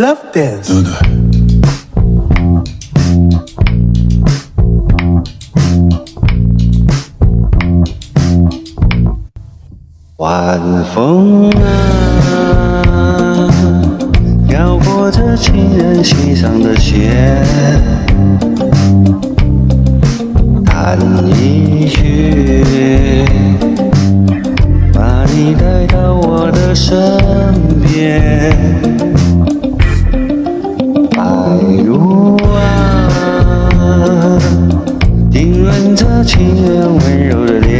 Love Dance。对对。晚风啊，飘过这情人心上的雪，弹一曲，把你带到我的身边。白鹭啊，听吻着情人温柔的脸。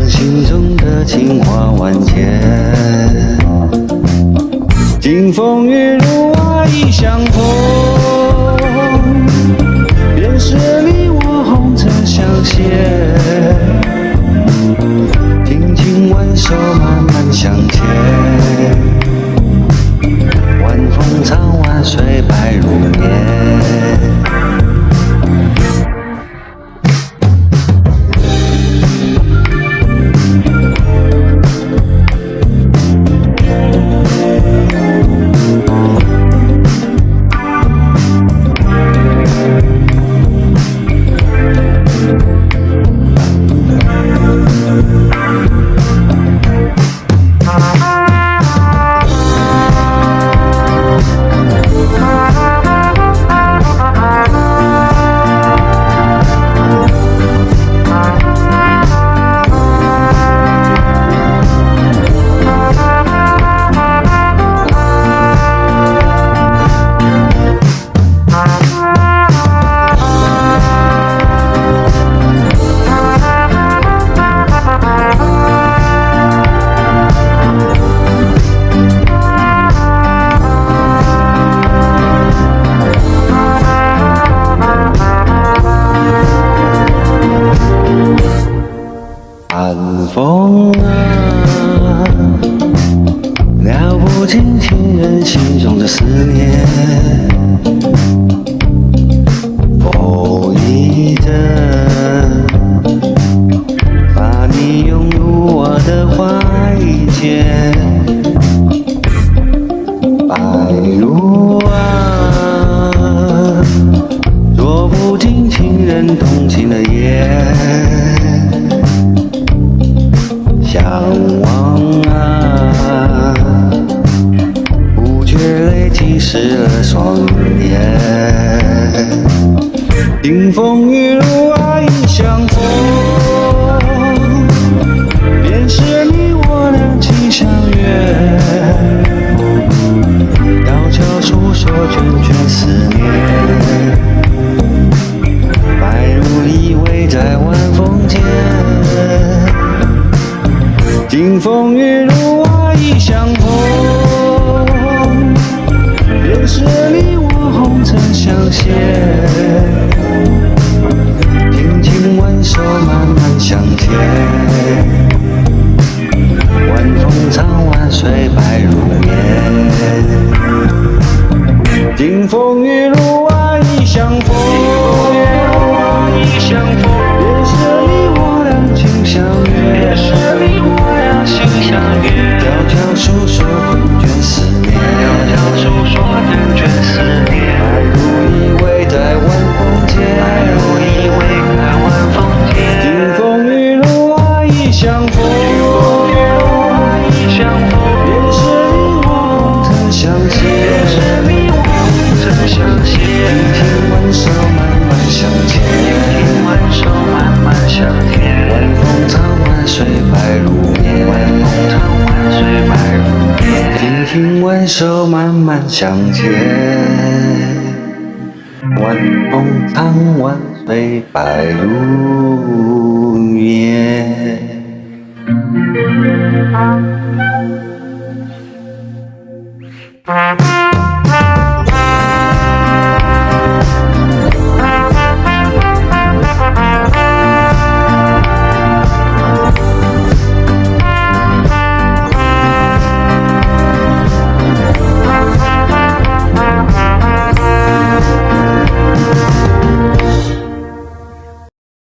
心中的情话万千，经风雨路啊已相逢，便是你我红尘相携，听今晚手慢慢向前，晚风长晚水白如绵。晚风啊，撩不尽情人心中的思念。风一阵，把你拥入我的怀间。白鹭啊，捉不尽情人动情的眼。相望啊，不觉泪浸湿了双眼。听风雨路啊已相逢，便是你我两情相悦。悄悄诉说卷卷思念，白鹭依偎在晚风间。经风雨路啊已相逢，便是你我红尘相携。听今晚手慢慢向前，晚风长晚水白如绵。经风雨路啊已相逢，便是你我两情相悦。悄悄诉说卷卷思念，白鹭依偎在晚风间，听风雨路啊已相逢，便是你我红尘相携，听听晚手慢慢向前，晚风长晚水白如绵。听听晚手慢慢向前，晚风长晚水白如